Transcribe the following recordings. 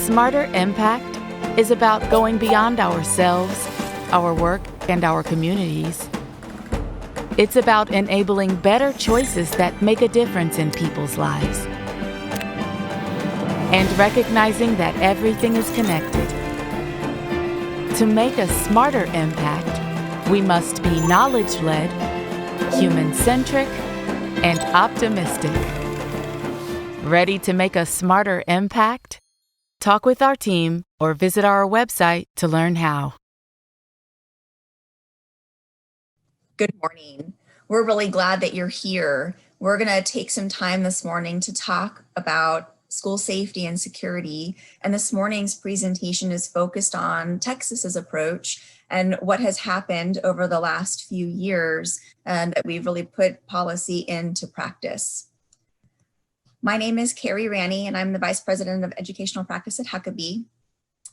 Smarter impact is about going beyond ourselves, our work, and our communities. It's about enabling better choices that make a difference in people's lives. And recognizing that everything is connected. To make a smarter impact, we must be knowledge-led, human-centric, and optimistic. Ready to make a smarter impact? Talk with our team or visit our website to learn how. Good morning. We're really glad that you're here. We're going to take some time this morning to talk about school safety and security. And this morning's presentation is focused on Texas's approach and what has happened over the last few years and that we've really put policy into practice. My name is Carrie Ranney, and I'm the Vice President of Educational Practice at Huckabee.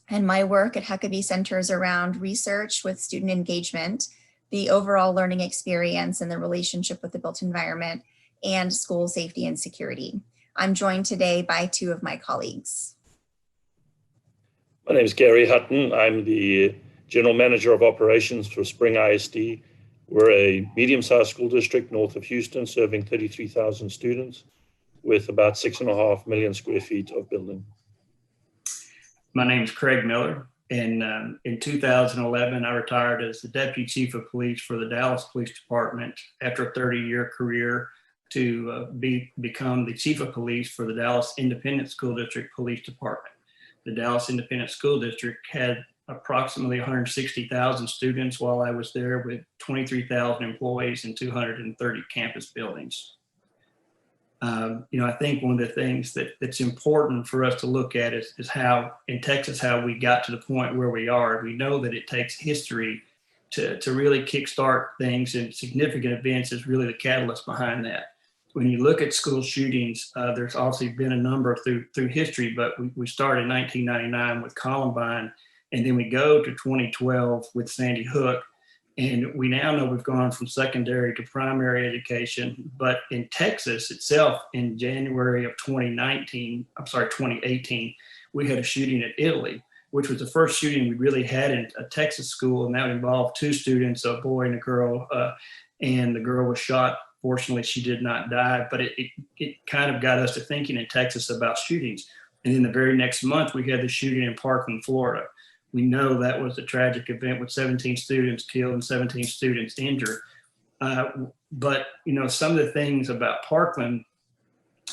And my work at Huckabee centers around research with student engagement, the overall learning experience and the relationship with the built environment, and school safety and security. I'm joined today by two of my colleagues. My name is Gary Hutton. I'm the General Manager of Operations for Spring ISD. We're a medium-sized school district north of Houston, serving 33,000 students with about 6.5 million square feet of building. My name is Craig Miller. In 2011, I retired as the Deputy Chief of Police for the Dallas Police Department after a 30-year career to become the Chief of Police for the Dallas Independent School District Police Department. The Dallas Independent School District had approximately 160,000 students while I was there, with 23,000 employees and 230 campus buildings. I think one of the things that's important for us to look at is how, in Texas, how we got to the point where we are. We know that it takes history to really kickstart things, and significant events is really the catalyst behind that. When you look at school shootings, there's obviously been a number through history, but we started in 1999 with Columbine, and then we go to 2012 with Sandy Hook. And we now know we've gone from secondary to primary education. But in Texas itself, in January of 2018, we had a shooting at Italy, which was the first shooting we really had in a Texas school. And that involved two students, a boy and a girl. And the girl was shot. Fortunately, she did not die. But it kind of got us to thinking in Texas about shootings. And then the very next month, we had the shooting in Parkland, Florida. We know that was a tragic event with 17 students killed and 17 students injured. But some of the things about Parkland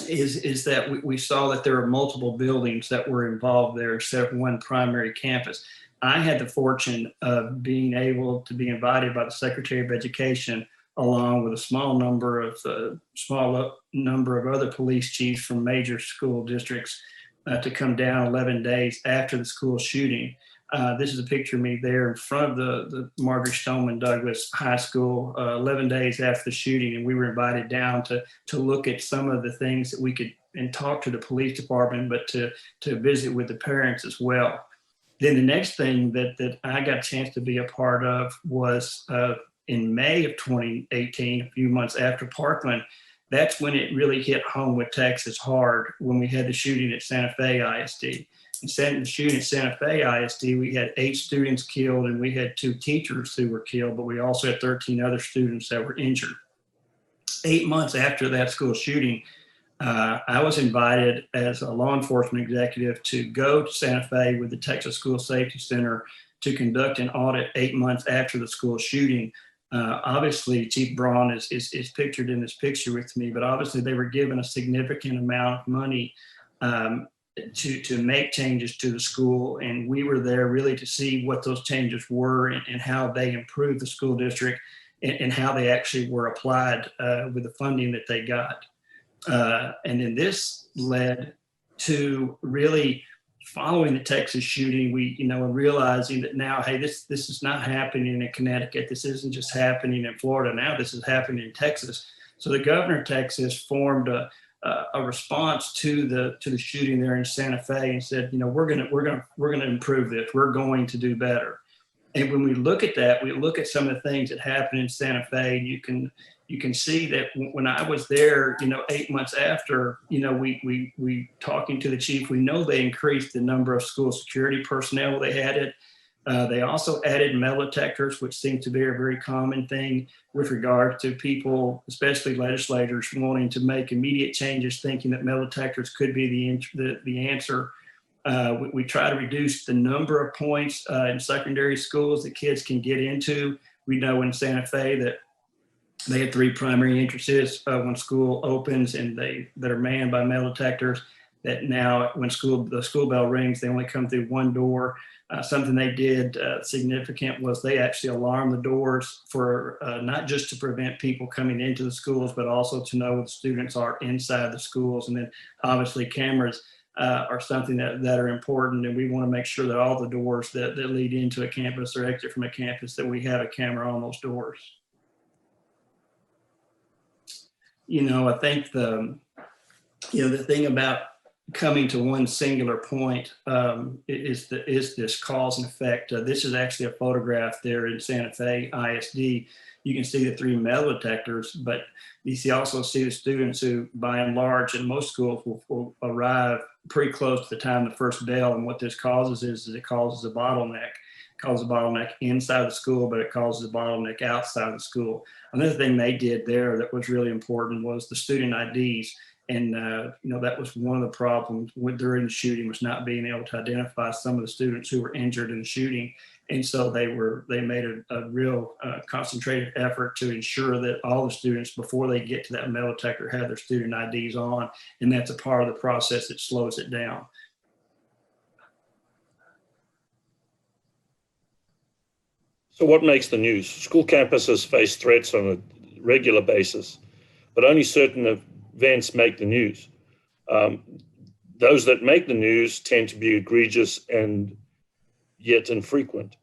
is that we saw that there were multiple buildings that were involved there instead of one primary campus. I had the fortune of being able to be invited by the Secretary of Education, along with a small number of other police chiefs from major school districts, to come down 11 days after the school shooting. This is a picture of me there in front of the Marjorie Stoneman Douglas High School 11 days after the shooting, and we were invited down to look at some of the things that we could and talk to the police department, but to visit with the parents as well. Then the next thing that I got a chance to be a part of was in May of 2018, a few months after Parkland. That's when it really hit home with Texas hard, when we had the shooting at Santa Fe ISD. In the shooting at Santa Fe ISD, we had 8 students killed and we had 2 teachers who were killed, but we also had 13 other students that were injured. 8 months after that school shooting, I was invited as a law enforcement executive to go to Santa Fe with the Texas School Safety Center to conduct an audit 8 months after the school shooting. Obviously, Chief Braun is pictured in this picture with me, but obviously they were given a significant amount of money to make changes to the school, and we were there really to see what those changes were and how they improved the school district and how they actually were applied with the funding that they got. And then this led to really following the Texas shooting, and realizing that now, hey, this is not happening in Connecticut. This isn't just happening in Florida. Now this is happening in Texas. So the governor of Texas formed a response to the shooting there in Santa Fe and said, we're gonna improve this. We're going to do better. And when we look at that, we look at some of the things that happened in Santa Fe. You you can see that when I was there, 8 months after, we talking to the chief, we know they increased the number of school security personnel they added. They also added metal detectors, which seems to be a very common thing with regard to people, especially legislators, wanting to make immediate changes, thinking that metal detectors could be the answer. We try to reduce the number of points in secondary schools that kids can get into. We know in Santa Fe that they have 3 primary entrances when school opens, and that are manned by metal detectors. That now, when the school bell rings, they only come through one door. Something they did significant was they actually alarm the doors for not just to prevent people coming into the schools, but also to know the students are inside the schools. And then obviously cameras are something that are important, and we want to make sure that all the doors that lead into a campus or exit from a campus, that we have a camera on those doors. I think the thing about coming to one singular point is this cause and effect. This is actually a photograph there in Santa Fe ISD. You can see the 3 metal detectors, but you also see the students who, by and large, in most schools will arrive pretty close to the time of the first bell. And what this causes is it causes a bottleneck. It causes a bottleneck inside the school, but it causes a bottleneck outside the school. Another thing they did there that was really important was the student IDs. And, that was one of the problems during the shooting, was not being able to identify some of the students who were injured in the shooting. And so they made a real concentrated effort to ensure that all the students, before they get to that metal detector, have their student IDs on. And that's a part of the process that slows it down. So what makes the news? School campuses face threats on a regular basis, but only certain events make the news. Those that make the news tend to be egregious and yet infrequent.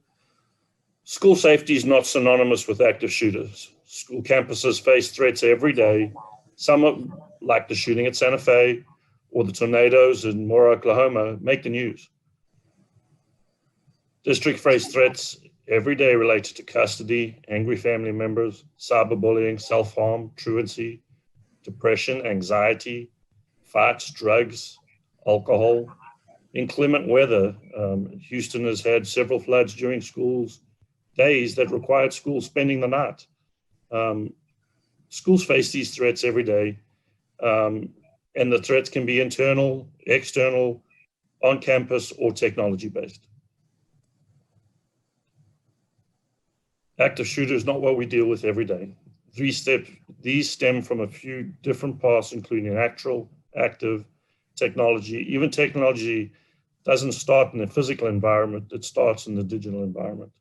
School safety is not synonymous with active shooters. School campuses face threats every day. Some, like the shooting at Santa Fe or the tornadoes in Moore, Oklahoma, make the news. Districts face threats every day related to custody, angry family members, cyberbullying, self-harm, truancy, depression, anxiety, fights, drugs, alcohol, inclement weather. Houston has had several floods during schools days that required schools spending the night. Schools face these threats every day, and the threats can be internal, external, on campus, or technology-based. Active shooter is not what we deal with every day. These stem from a few different paths, including natural, active, technology. Even technology doesn't start in the physical environment, it starts in the digital environment.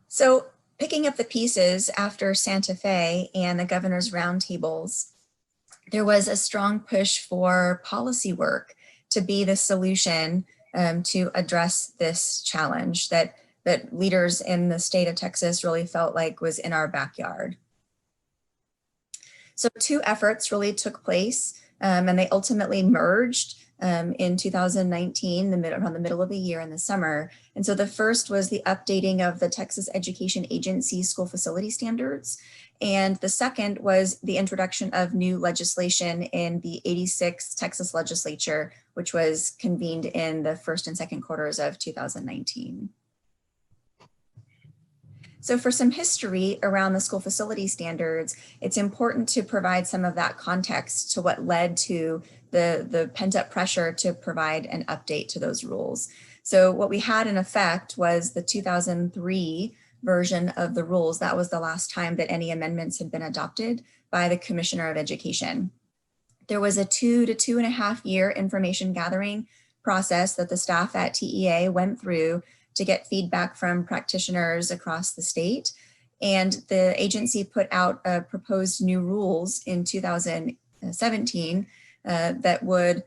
So picking up the pieces after Santa Fe and the governor's roundtables, there was a strong push for policy work to be the solution to address this challenge that leaders in the state of Texas really felt like was in our backyard. So 2 efforts really took place, and they ultimately merged in 2019, around the middle of the year in the summer. And so the first was the updating of the Texas Education Agency school facility standards. And the second was the introduction of new legislation in the 86th Texas legislature, which was convened in the first and second quarters of 2019. So for some history around the school facility standards, it's important to provide some of that context to what led to the pent-up pressure to provide an update to those rules. So what we had in effect was the 2003 version of the rules. That was the last time that any amendments had been adopted by the Commissioner of Education. There was a 2 to 2.5 year information gathering process that the staff at TEA went through to get feedback from practitioners across the state. And the agency put out proposed new rules in 2017 that would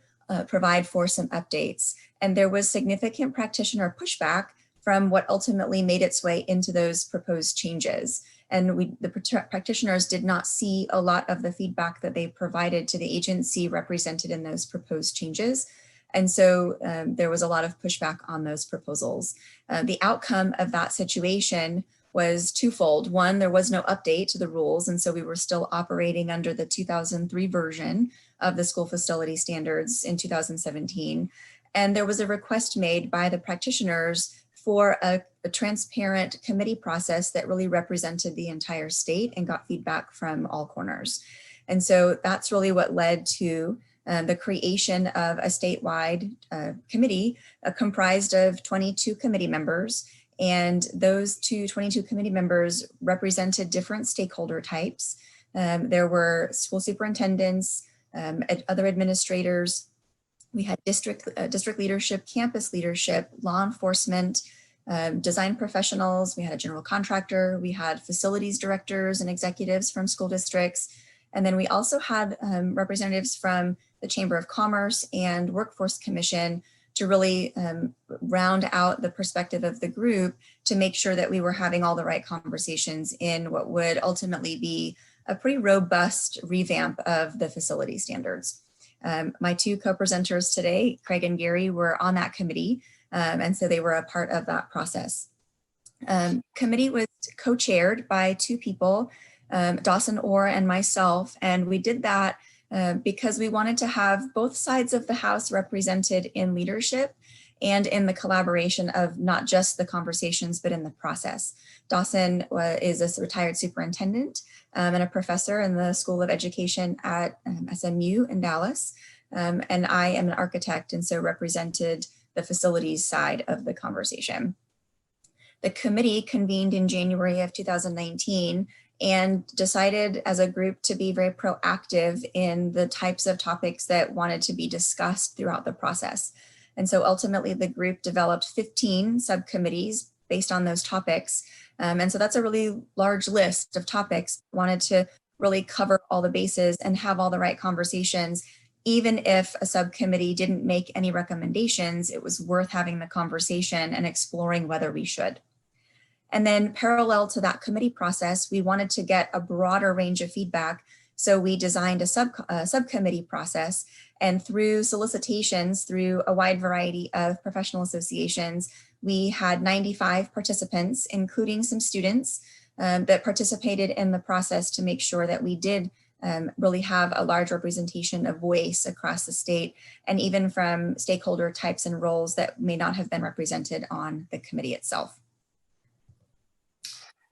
provide for some updates. And there was significant practitioner pushback from what ultimately made its way into those proposed changes. And the practitioners did not see a lot of the feedback that they provided to the agency represented in those proposed changes. And so there was a lot of pushback on those proposals. The outcome of that situation was twofold. One, there was no update to the rules, and so we were still operating under the 2003 version of the school facility standards in 2017. And there was a request made by the practitioners for a transparent committee process that really represented the entire state and got feedback from all corners. And so that's really what led to the creation of a statewide committee comprised of 22 committee members. And those 22 committee members represented different stakeholder types. There were school superintendents, other administrators. We had district leadership, campus leadership, law enforcement, design professionals. We had a general contractor. We had facilities directors and executives from school districts. And then we also had representatives from the Chamber of Commerce and Workforce Commission to really round out the perspective of the group to make sure that we were having all the right conversations in what would ultimately be a pretty robust revamp of the facility standards. My two co-presenters today, Craig and Gary, were on that committee, and so they were a part of that process. Committee was co-chaired by two people, Dawson Orr and myself, and we did that because we wanted to have both sides of the house represented in leadership and in the collaboration of not just the conversations, but in the process. Dawson is a retired superintendent and a professor in the School of Education at SMU in Dallas. And I am an architect, and so represented the facilities side of the conversation. The committee convened in January of 2019 and decided as a group to be very proactive in the types of topics that wanted to be discussed throughout the process. And so ultimately the group developed 15 subcommittees based on those topics. And so that's a really large list of topics. Wanted to really cover all the bases and have all the right conversations. Even if a subcommittee didn't make any recommendations, it was worth having the conversation and exploring whether we should. And then parallel to that committee process, we wanted to get a broader range of feedback. So we designed a subcommittee process, and through solicitations, through a wide variety of professional associations, we had 95 participants, including some students that participated in the process to make sure that we did really have a large representation of voice across the state, and even from stakeholder types and roles that may not have been represented on the committee itself.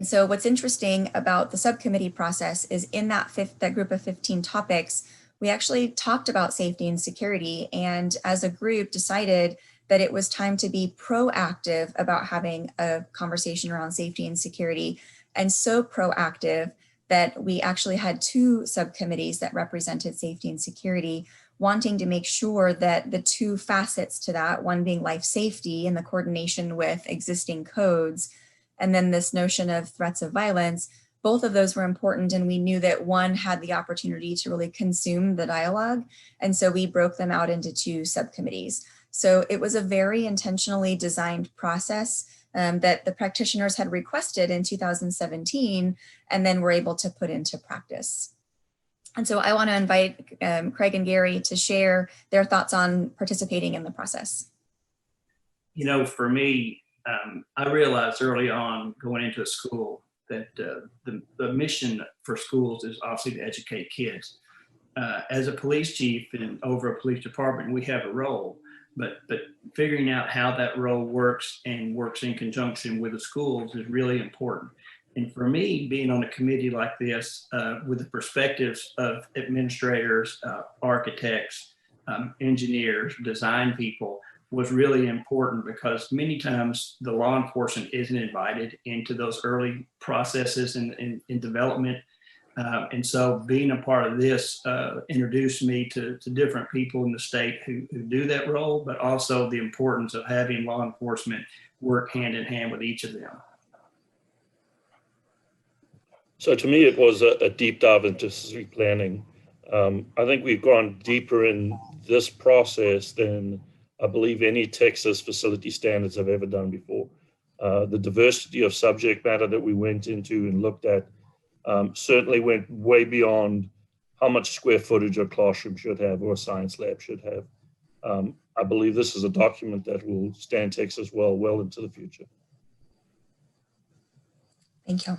So what's interesting about the subcommittee process is in that group of 15 topics, we actually talked about safety and security, and as a group decided that it was time to be proactive about having a conversation around safety and security, and so proactive that we actually had two subcommittees that represented safety and security, wanting to make sure that the two facets to that, one being life safety and the coordination with existing codes, and then this notion of threats of violence, both of those were important, and we knew that one had the opportunity to really consume the dialogue, and so we broke them out into two subcommittees. So it was a very intentionally designed process that the practitioners had requested in 2017, and then were able to put into practice. And so I want to invite Craig and Gary to share their thoughts on participating in the process. You know, for me, I realized early on going into a school that the mission for schools is obviously to educate kids. As a police chief and over a police department, we have a role, but figuring out how that role works and works in conjunction with the schools is really important. And for me, being on a committee like this, with the perspectives of administrators, architects, engineers, design people, was really important, because many times the law enforcement isn't invited into those early processes in development. And so being a part of this introduced me to different people in the state who do that role, but also the importance of having law enforcement work hand in hand with each of them. So to me, it was a deep dive into strategic planning. I think we've gone deeper in this process than I believe any Texas facility standards have ever done before. The diversity of subject matter that we went into and looked at certainly went way beyond how much square footage a classroom should have or a science lab should have. I believe this is a document that will stand Texas well into the future. Thank you.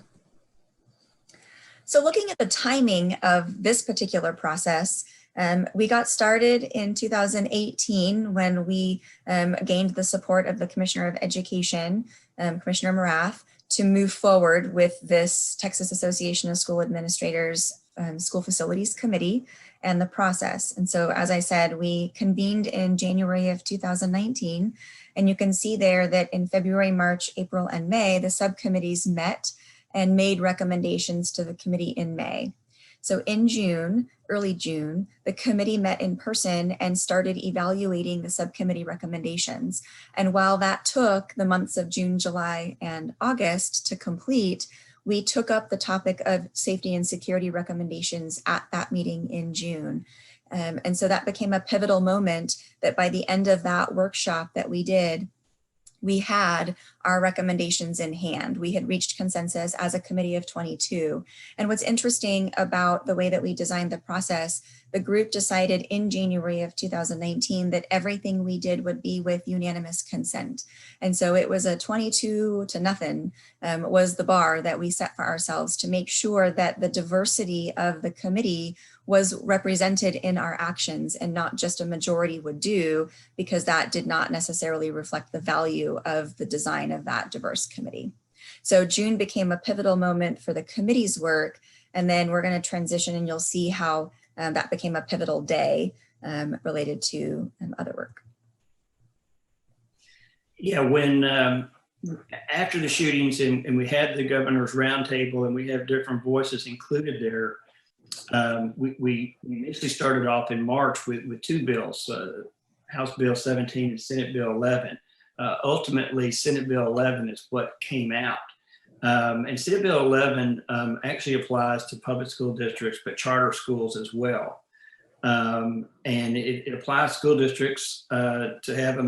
So looking at the timing of this particular process, we got started in 2018 when we gained the support of the Commissioner of Education, Commissioner Morath, to move forward with this Texas Association of School Administrators School Facilities Committee and the process. And so, as I said, we convened in January of 2019, and you can see there that in February, March, April, and May, the subcommittees met and made recommendations to the committee in May. So in June, early June, the committee met in person and started evaluating the subcommittee recommendations. And while that took the months of June, July, and August to complete, we took up the topic of safety and security recommendations at that meeting in June. And so that became a pivotal moment that by the end of that workshop that we did, we had our recommendations in hand. We had reached consensus as a committee of 22. And what's interesting about the way that we designed the process, the group decided in January of 2019 that everything we did would be with unanimous consent. And so it was a 22-0 was the bar that we set for ourselves to make sure that the diversity of the committee was represented in our actions and not just a majority would do, because that did not necessarily reflect the value of the design of that diverse committee. So June became a pivotal moment for the committee's work, and then we're going to transition and you'll see how that became a pivotal day related to other work. Yeah, when after the shootings and we had the governor's roundtable and we have different voices included there, we initially started off in March with two bills, House Bill 17 and Senate Bill 11. Ultimately, Senate Bill 11 is what came out. And Senate Bill 11 actually applies to public school districts, but charter schools as well. And it applies to school districts to have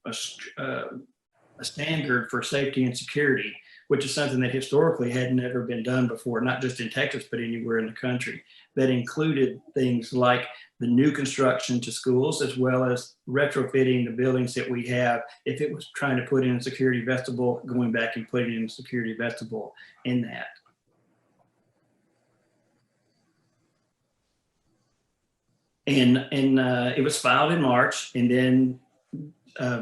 a standard for safety and security, which is something that historically had never been done before, not just in Texas, but anywhere in the country. That included things like the new construction to schools, as well as retrofitting the buildings that we have. If it was trying to put in a security vestibule, going back and putting in a security vestibule in that. And it was filed in March, and then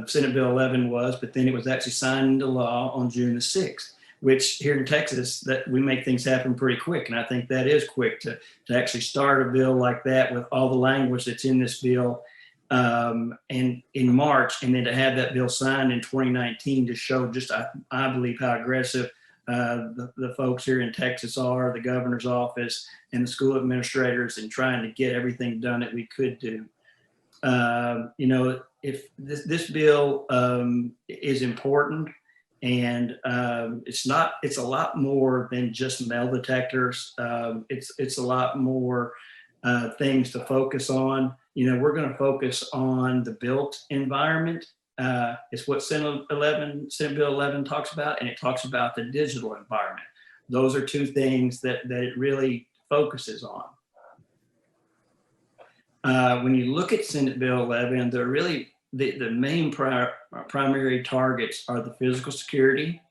Senate Bill 11 was, but then it was actually signed into law on June the 6th, which here in Texas, that we make things happen pretty quick. And I think that is quick to actually start a bill like that with all the language that's in this bill and in March, and then to have that bill signed in 2019 to show just, I believe, how aggressive the folks here in Texas are, the governor's office and the school administrators, in trying to get everything done that we could do. You know, if this bill is important, and it's a lot more than just metal detectors. It's a lot more things to focus on. You know, we're going to focus on the built environment. It's what Senate Bill 11 talks about, and it talks about the digital environment. Those are two things that it really focuses on. When you look at Senate Bill 11, they're really the main primary targets are the physical security,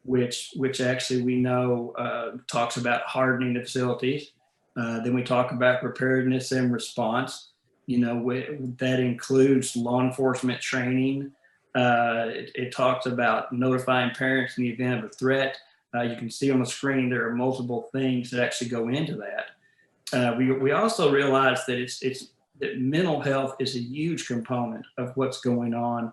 which actually we know talks about hardening the facilities. Then we talk about preparedness and response. You know, that includes law enforcement training. It talks about notifying parents in the event of a threat. You can see on the screen there are multiple things that actually go into that. We also realize that that mental health is a huge component of what's going on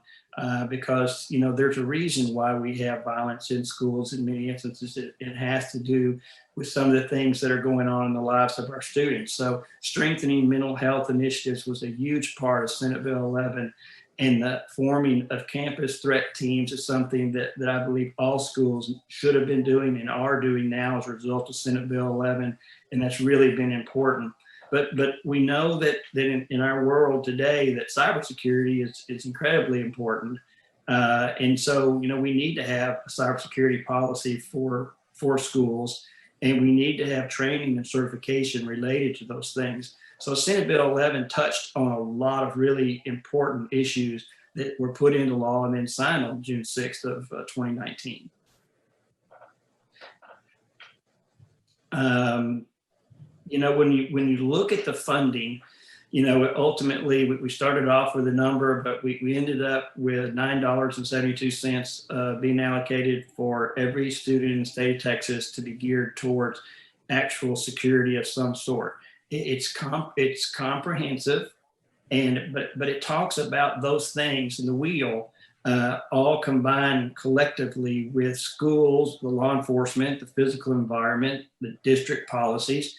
because, you know, there's a reason why we have violence in schools. In many instances, it has to do with some of the things that are going on in the lives of our students. So strengthening mental health initiatives was a huge part of Senate Bill 11. And the forming of campus threat teams is something that I believe all schools should have been doing and are doing now as a result of Senate Bill 11. And that's really been important. But we know that in our world today that cybersecurity is incredibly important. And so, you know, we need to have a cybersecurity policy for schools, and we need to have training and certification related to those things. So Senate Bill 11 touched on a lot of really important issues that were put into law and then signed on June 6th of 2019. When you look at the funding, ultimately we started off with a number, but we ended up with $9.72 being allocated for every student in the state of Texas to be geared towards actual security of some sort. It's comprehensive, but it talks about those things in the wheel, all combined collectively with schools, the law enforcement, the physical environment, the district policies.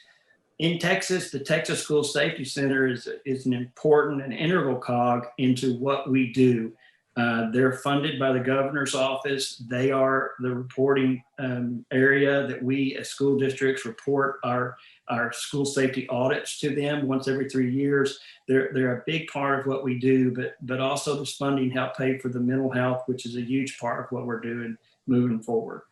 In Texas, the Texas School Safety Center is an important and integral cog into what we do. They're funded by the governor's office. They are the reporting area that we as school districts report our school safety audits to them once every 3 years. They're a big part of what we do, but also this funding help pay for the mental health, which is a huge part of what we're doing moving forward.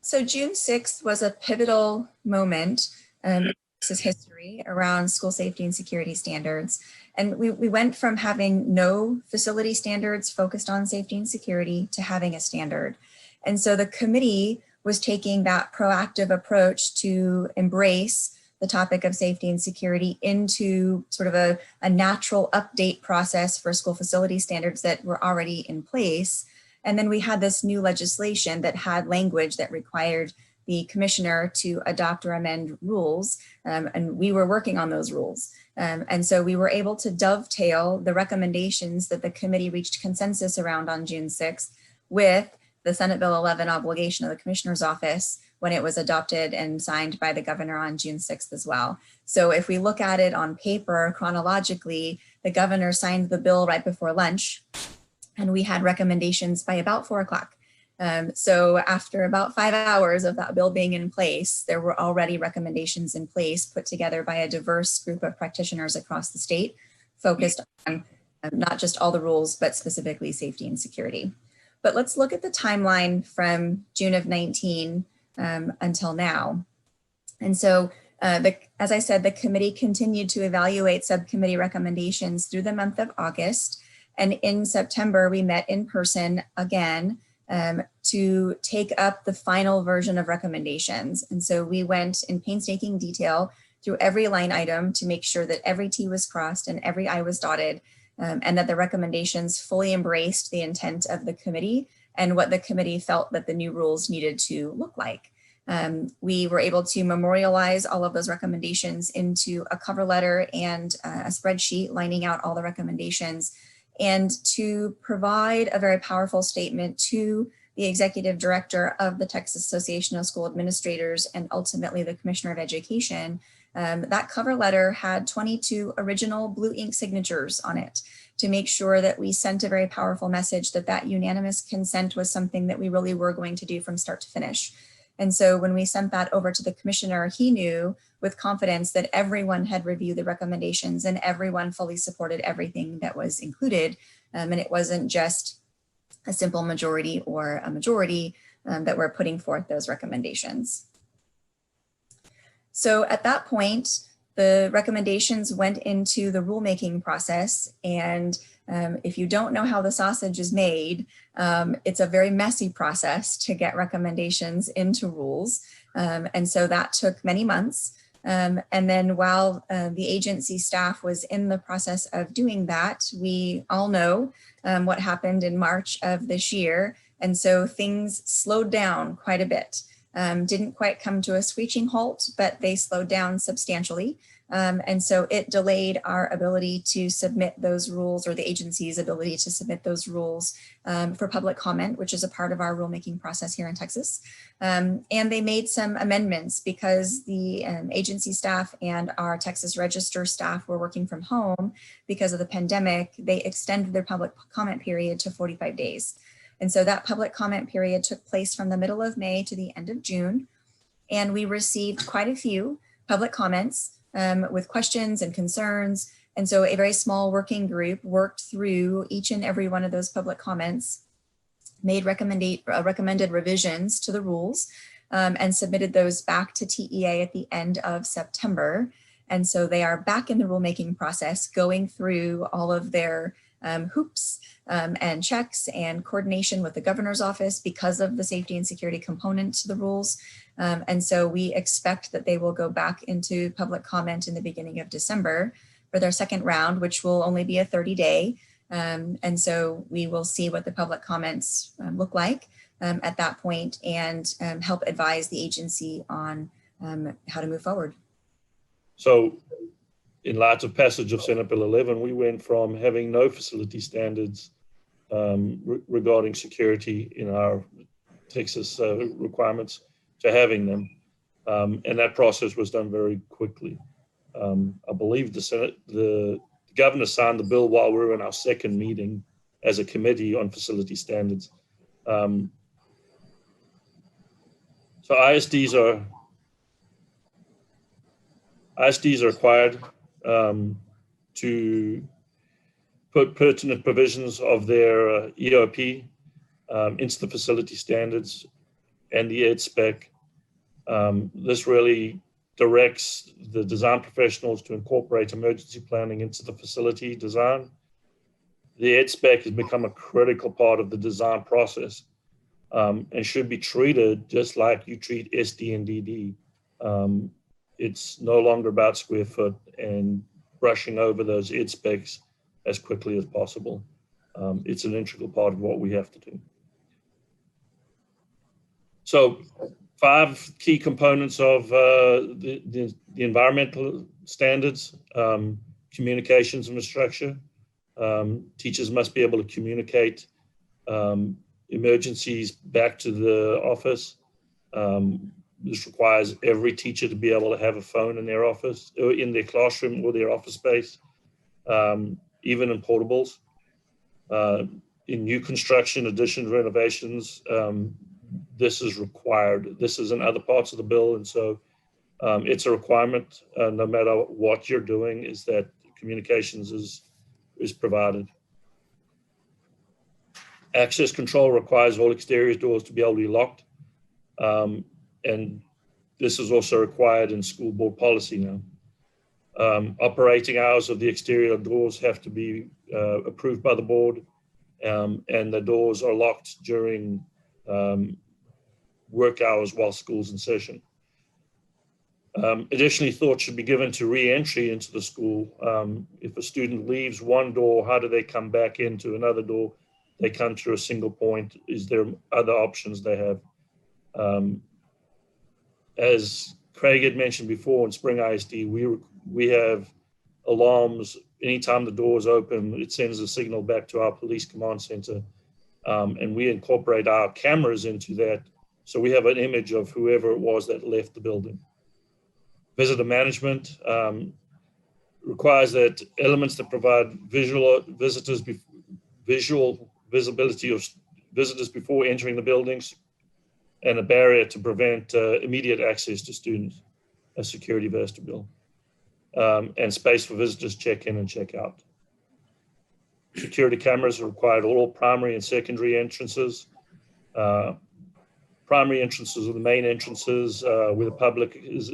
So June 6th was a pivotal moment in Texas history around school safety and security standards. And we went from having no facility standards focused on safety and security to having a standard. And so the committee was taking that proactive approach to embrace the topic of safety and security into sort of a natural update process for school facility standards that were already in place. And then we had this new legislation that had language that required the commissioner to adopt or amend rules. And we were working on those rules. And so we were able to dovetail the recommendations that the committee reached consensus around on June 6th with the Senate Bill 11 obligation of the commissioner's office when it was adopted and signed by the governor on June 6th as well. So if we look at it on paper chronologically, the governor signed the bill right before lunch, and we had recommendations by about 4 o'clock. So after about 5 hours of that bill being in place, there were already recommendations in place put together by a diverse group of practitioners across the state, focused on not just all the rules, but specifically safety and security. But let's look at the timeline from June of 19 until now. And so, as I said, the committee continued to evaluate subcommittee recommendations through the month of August. And in September, we met in person again to take up the final version of recommendations. And so we went in painstaking detail through every line item to make sure that every T was crossed and every I was dotted, and that the recommendations fully embraced the intent of the committee and what the committee felt that the new rules needed to look like. We were able to memorialize all of those recommendations into a cover letter and a spreadsheet lining out all the recommendations, and to provide a very powerful statement to the executive director of the Texas Association of School Administrators and ultimately the Commissioner of Education. That cover letter had 22 original blue ink signatures on it to make sure that we sent a very powerful message that that unanimous consent was something that we really were going to do from start to finish. And so when we sent that over to the commissioner, he knew with confidence that everyone had reviewed the recommendations and everyone fully supported everything that was included. And it wasn't just a simple majority or a majority that were putting forth those recommendations. So at that point, the recommendations went into the rulemaking process. And if you don't know how the sausage is made, it's a very messy process to get recommendations into rules. And so that took many months. And then while the agency staff was in the process of doing that, we all know what happened in March of this year. And so things slowed down quite a bit. Didn't quite come to a screeching halt, but they slowed down substantially. And so it delayed our ability to submit those rules, or the agency's ability to submit those rules for public comment, which is a part of our rulemaking process here in Texas. And they made some amendments because the agency staff and our Texas Register staff were working from home because of the pandemic. They extended their public comment period to 45 days. And so that public comment period took place from the middle of May to the end of June. And we received quite a few public comments with questions and concerns. And so a very small working group worked through each and every one of those public comments, made recommended revisions to the rules, and submitted those back to TEA at the end of September. And so they are back in the rulemaking process, going through all of their hoops and checks and coordination with the governor's office because of the safety and security component to the rules. And so we expect that they will go back into public comment in the beginning of December for their second round, which will only be a 30-day. And so we will see what the public comments look like at that point and help advise the agency on how to move forward. So in light of passage of Senate Bill 11, we went from having no facility standards regarding security in our Texas requirements to having them. And that process was done very quickly. I believe the governor signed the bill while we were in our second meeting as a committee on facility standards. So ISDs are required to put pertinent provisions of their EOP into the facility standards and the ed spec. This really directs the design professionals to incorporate emergency planning into the facility design. The ed spec has become a critical part of the design process and should be treated just like you treat SD and DD. It's no longer about square foot and brushing over those ed specs as quickly as possible. It's an integral part of what we have to do. So 5 key components of the environmental standards: communications infrastructure. Teachers must be able to communicate emergencies back to the office. This requires every teacher to be able to have a phone in their office, or in their classroom or their office space, even in portables. In new construction, additions, renovations, this is required. This is in other parts of the bill, and so it's a requirement, no matter what you're doing, is that communications is provided. Access control requires all exterior doors to be able to be locked, and this is also required in school board policy now. Operating hours of the exterior doors have to be approved by the board, and the doors are locked during work hours while school's in session. Additionally, thought should be given to re-entry into the school. If a student leaves one door, how do they come back into another door? They come through a single point. Is there other options they have? As Craig had mentioned before, in Spring ISD, we have alarms. Anytime the door is open, it sends a signal back to our police command center, and we incorporate our cameras into that. So we have an image of whoever it was that left the building. Visitor management requires that elements that provide visual visibility of visitors before entering the buildings, and a barrier to prevent immediate access to students, a security vestibule, and space for visitors check in and check out. Security cameras are required at all primary and secondary entrances. Primary entrances are the main entrances where the public is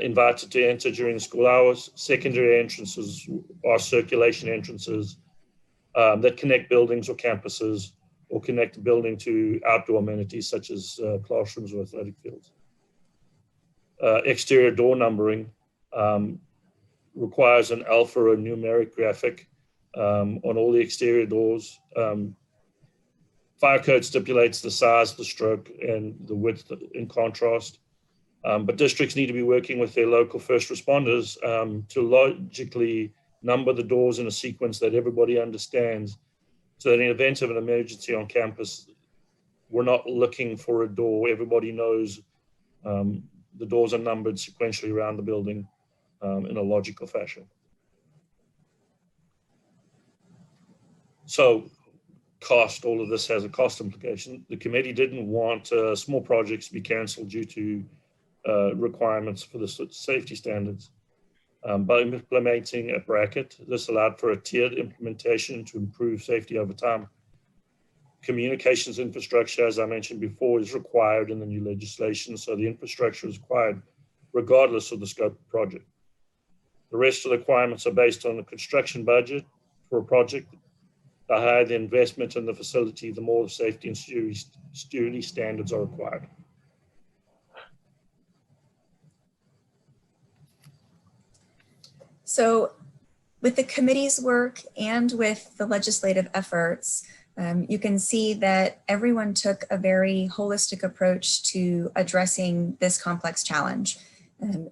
invited to enter during the school hours. Secondary entrances are circulation entrances that connect buildings or campuses, or connect the building to outdoor amenities such as classrooms or athletic fields. Exterior door numbering requires an alphanumeric graphic on all the exterior doors. Fire code stipulates the size, the stroke, and the width in contrast. But districts need to be working with their local first responders to logically number the doors in a sequence that everybody understands, so that in the event of an emergency on campus, we're not looking for a door. Everybody knows the doors are numbered sequentially around the building in a logical fashion. So cost, all of this has a cost implication. The committee didn't want small projects to be canceled due to requirements for the safety standards. By implementing a bracket, this allowed for a tiered implementation to improve safety over time. Communications infrastructure, as I mentioned before, is required in the new legislation, so the infrastructure is required regardless of the scope of the project. The rest of the requirements are based on the construction budget. for a project. The higher the investment in the facility, the more the safety and security standards are required. So with the committee's work and with the legislative efforts, you can see that everyone took a very holistic approach to addressing this complex challenge.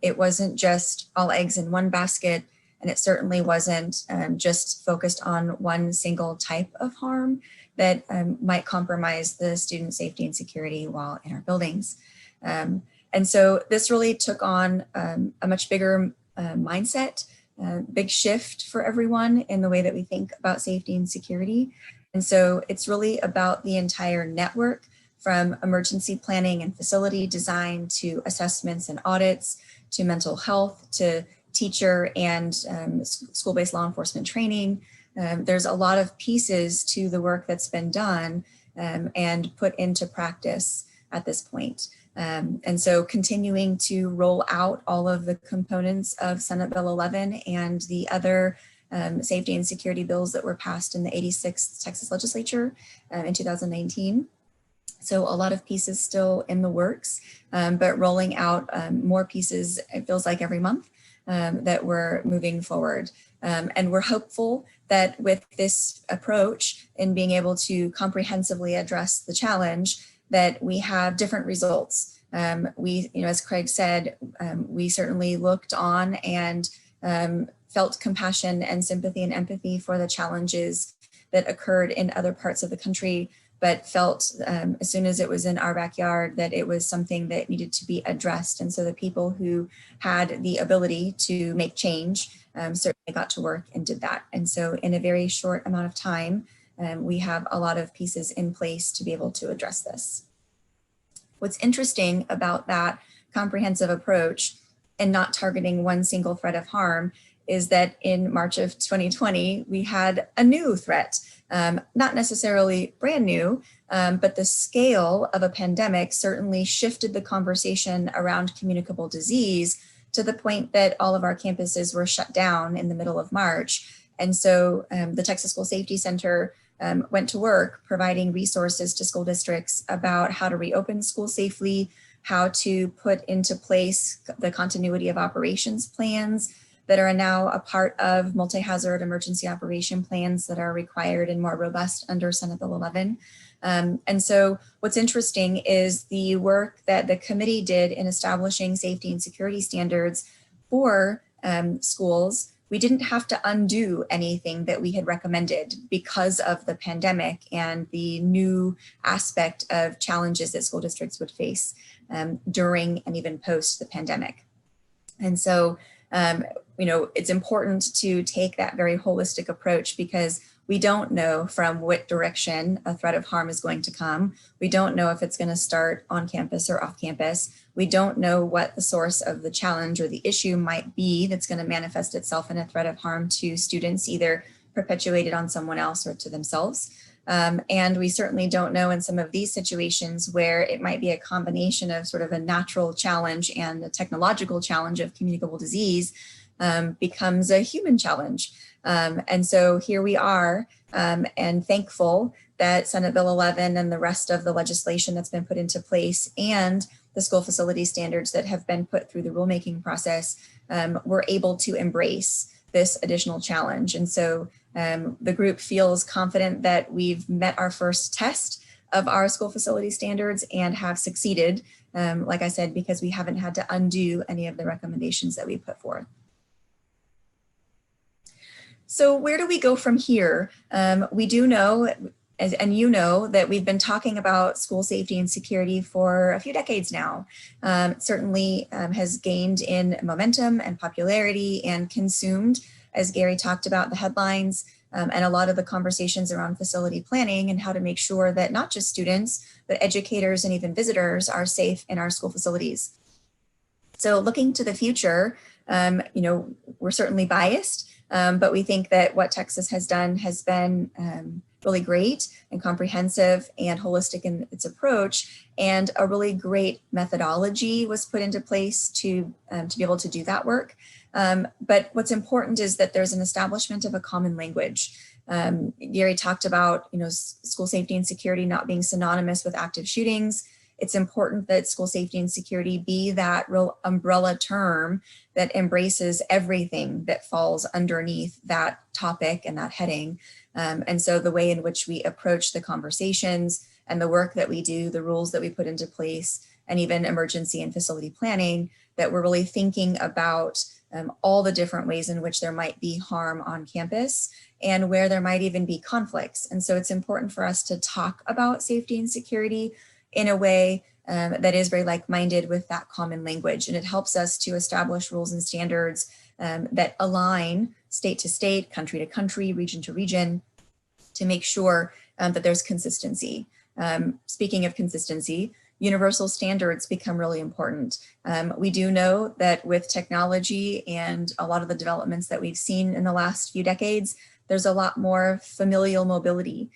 It wasn't just all eggs in one basket, and it certainly wasn't just focused on one single type of harm that might compromise the student safety and security while in our buildings. And so this really took on a much bigger mindset, big shift for everyone in the way that we think about safety and security. And so it's really about the entire network, from emergency planning and facility design to assessments and audits, to mental health, to teacher and school-based law enforcement training. There's a lot of pieces to the work that's been done and put into practice at this point. And so continuing to roll out all of the components of Senate Bill 11 and the other safety and security bills that were passed in the 86th Texas legislature in 2019. So a lot of pieces still in the works, but rolling out more pieces, it feels like every month that we're moving forward. And we're hopeful that with this approach in being able to comprehensively address the challenge, that we have different results. We, as Craig said, we certainly looked on and felt compassion and sympathy and empathy for the challenges that occurred in other parts of the country, but felt as soon as it was in our backyard that it was something that needed to be addressed. And so the people who had the ability to make change certainly got to work and did that. And so in a very short amount of time, we have a lot of pieces in place to be able to address this. What's interesting about that comprehensive approach and not targeting one single threat of harm is that in March of 2020, we had a new threat, not necessarily brand new, but the scale of a pandemic certainly shifted the conversation around communicable disease to the point that all of our campuses were shut down in the middle of March. And so the Texas School Safety Center went to work providing resources to school districts about how to reopen schools safely, how to put into place the continuity of operations plans that are now a part of multi-hazard emergency operation plans that are required and more robust under Senate Bill 11. And so what's interesting is the work that the committee did in establishing safety and security standards for schools. We didn't have to undo anything that we had recommended because of the pandemic and the new aspect of challenges that school districts would face during and even post the pandemic. And so, it's important to take that very holistic approach because we don't know from what direction a threat of harm is going to come. We don't know if it's going to start on campus or off campus. We don't know what the source of the challenge or the issue might be that's going to manifest itself in a threat of harm to students, either perpetuated on someone else or to themselves. And we certainly don't know in some of these situations where it might be a combination of sort of a natural challenge and a technological challenge of communicable disease becomes a human challenge. And so here we are, and thankful that Senate Bill 11 and the rest of the legislation that's been put into place and the school facility standards that have been put through the rulemaking process were able to embrace this additional challenge. And so the group feels confident that we've met our first test of our school facility standards and have succeeded, like I said, because we haven't had to undo any of the recommendations that we put forth. So where do we go from here? We do know, and you know, that we've been talking about school safety and security for a few decades now. It certainly has gained in momentum and popularity and consumed, as Gary talked about, the headlines and a lot of the conversations around facility planning and how to make sure that not just students, but educators and even visitors are safe in our school facilities. So looking to the future, we're certainly biased, but we think that what Texas has done has been really great and comprehensive and holistic in its approach, and a really great methodology was put into place to be able to do that work. But what's important is that there's an establishment of a common language. Gary talked about, school safety and security not being synonymous with active shootings. It's important that school safety and security be that real umbrella term that embraces everything that falls underneath that topic and that heading. And so the way in which we approach the conversations and the work that we do, the rules that we put into place, and even emergency and facility planning, that we're really thinking about all the different ways in which there might be harm on campus and where there might even be conflicts. And so it's important for us to talk about safety and security in a way that is very like-minded with that common language. And it helps us to establish rules and standards that align state to state, country to country, region to region, to make sure that there's consistency. Speaking of consistency, universal standards become really important. We do know that with technology and a lot of the developments that we've seen in the last few decades, there's a lot more familial mobility.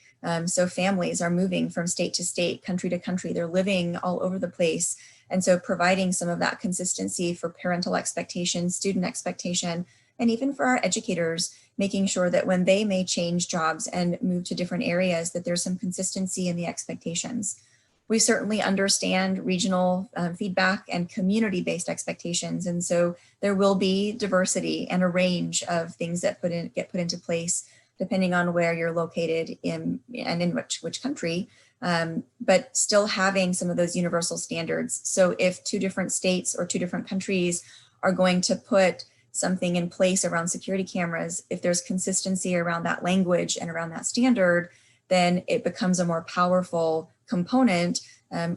So families are moving from state to state, country to country. They're living all over the place. And so providing some of that consistency for parental expectation, student expectation, and even for our educators, making sure that when they may change jobs and move to different areas, that there's some consistency in the expectations. We certainly understand regional feedback and community-based expectations. And so there will be diversity and a range of things that get put into place depending on where you're located in and in which country, but still having some of those universal standards. So if two different states or two different countries are going to put something in place around security cameras, if there's consistency around that language and around that standard, then it becomes a more powerful component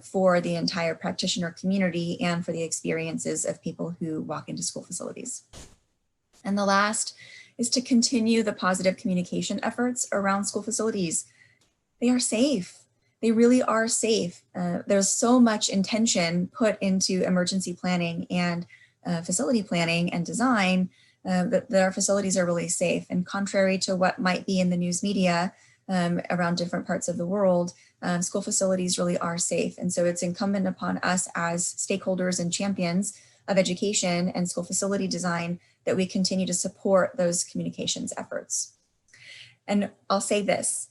for the entire practitioner community and for the experiences of people who walk into school facilities. And the last is to continue the positive communication efforts around school facilities. They are safe. They really are safe. There's so much intention put into emergency planning and facility planning and design that our facilities are really safe. And contrary to what might be in the news media around different parts of the world, school facilities really are safe. And so it's incumbent upon us as stakeholders and champions of education and school facility design that we continue to support those communications efforts. And I'll say this,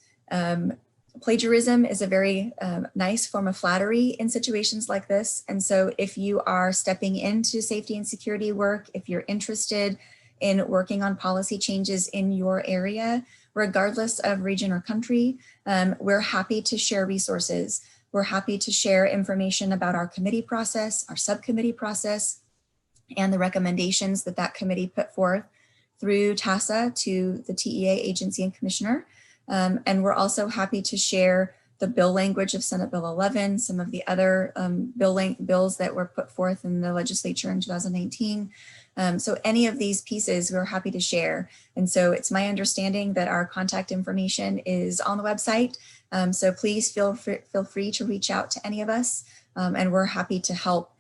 plagiarism is a very nice form of flattery in situations like this. And so if you are stepping into safety and security work, if you're interested in working on policy changes in your area, regardless of region or country, we're happy to share resources. We're happy to share information about our committee process, our subcommittee process, and the recommendations that that committee put forth through TASA to the TEA agency and commissioner. And we're also happy to share the bill language of Senate Bill 11, some of the other bills that were put forth in the legislature in 2019. So any of these pieces we're happy to share. And so it's my understanding that our contact information is on the website. So please feel free to reach out to any of us. And we're happy to help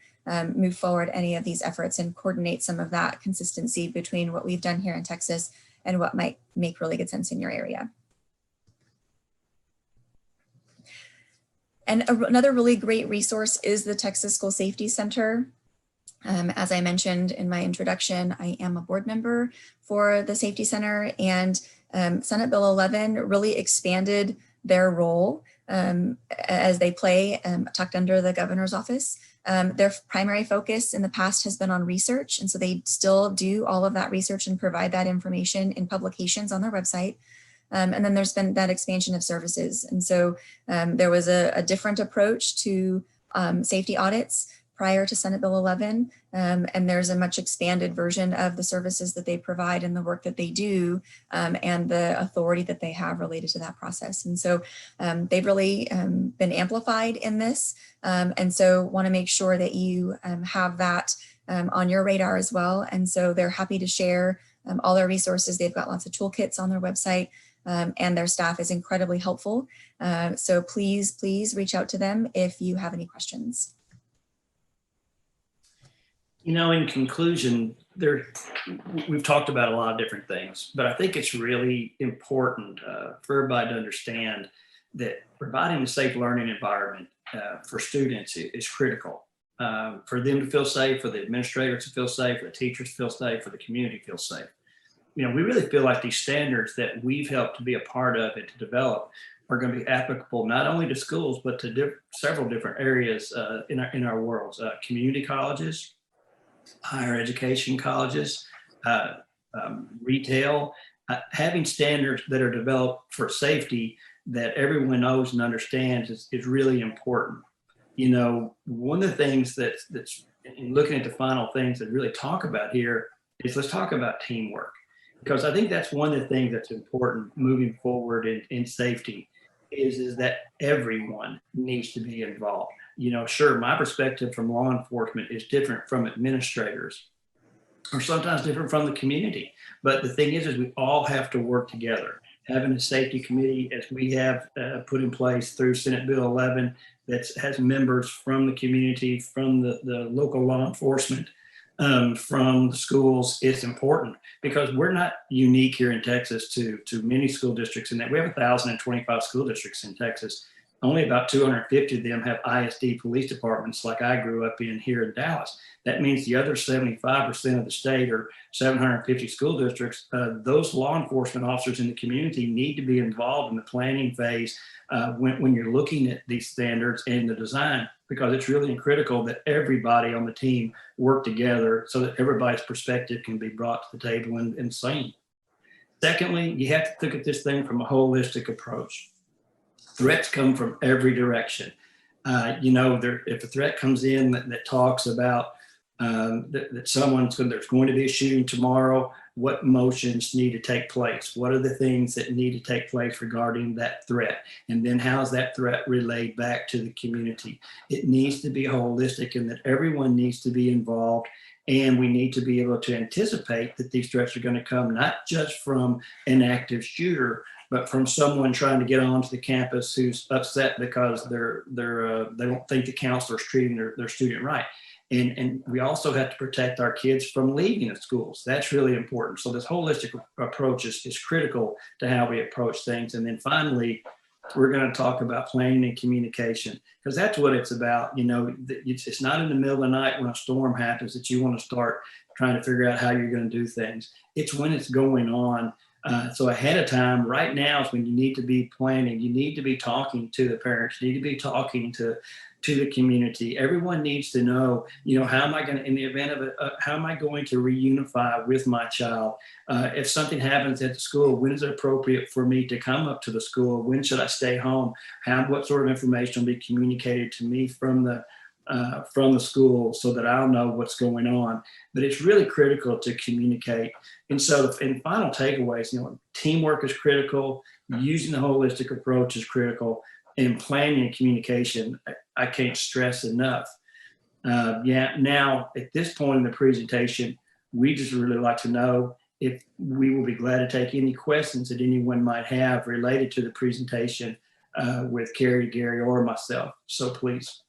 move forward any of these efforts and coordinate some of that consistency between what we've done here in Texas and what might make really good sense in your area. And another really great resource is the Texas School Safety Center. As I mentioned in my introduction, I am a board member for the Safety Center, and Senate Bill 11 really expanded their role as they play tucked under the governor's office. Their primary focus in the past has been on research, and so they still do all of that research and provide that information in publications on their website. And then there's been that expansion of services. And so there was a different approach to safety audits prior to Senate Bill 11. And there's a much expanded version of the services that they provide and the work that they do and the authority that they have related to that process. And so they've really been amplified in this. And so want to make sure that you have that on your radar as well. And so they're happy to share all their resources. They've got lots of toolkits on their website. And their staff is incredibly helpful. So please reach out to them if you have any questions. You know, in conclusion, we've talked about a lot of different things, but I think it's really important for everybody to understand that providing a safe learning environment for students is critical. For them to feel safe, for the administrators to feel safe, for the teachers to feel safe, for the community to feel safe. we really feel like these standards that we've helped to be a part of and to develop are going to be applicable not only to schools, but to several different areas in our worlds, community colleges, higher education colleges, retail, having standards that are developed for safety that everyone knows and understands is really important. One of the things that's in looking at the final things that really talk about here is let's talk about teamwork, because I think that's one of the things that's important moving forward in safety is that everyone needs to be involved. Sure, my perspective from law enforcement is different from administrators, or sometimes different from the community. But the thing is we all have to work together. Having a safety committee, as we have put in place through Senate Bill 11, that has members from the community, from the local law enforcement, from the schools, it's important because we're not unique here in Texas to many school districts in that we have 1,025 school districts in Texas. Only about 250 of them have ISD police departments like I grew up in here in Dallas. That means the other 75% of the state, or 750 school districts, those law enforcement officers in the community need to be involved in the planning phase when you're looking at these standards and the design, because it's really critical that everybody on the team work together so that everybody's perspective can be brought to the table and seen. Secondly, you have to look at this thing from a holistic approach. Threats come from every direction. If a threat comes in that talks about that there's going to be a shooting tomorrow, what motions need to take place? What are the things that need to take place regarding that threat? And then how's that threat relayed back to the community? It needs to be holistic in that everyone needs to be involved. And we need to be able to anticipate that these threats are going to come not just from an active shooter, but from someone trying to get onto the campus who's upset because they don't think the counselor's treating their student right. And we also have to protect our kids from leaving the schools. That's really important. So this holistic approach is critical to how we approach things. And then finally, we're going to talk about planning and communication, because that's what it's about. It's not in the middle of the night when a storm happens that you want to start trying to figure out how you're going to do things. It's when it's going on. So ahead of time, right now is when you need to be planning. You need to be talking to the parents. You need to be talking to the community. Everyone needs to know, how am I going to, in the event of how am I going to reunify with my child? If something happens at the school, when is it appropriate for me to come up to the school? When should I stay home? What sort of information will be communicated to me from the school so that I'll know what's going on? But it's really critical to communicate. And so in final takeaways, teamwork is critical, using the holistic approach is critical, and planning and communication, I can't stress enough. Now at this point in the presentation, we just really like to know if we will be glad to take any questions that anyone might have related to the presentation with Carrie, Gary, or myself. So please.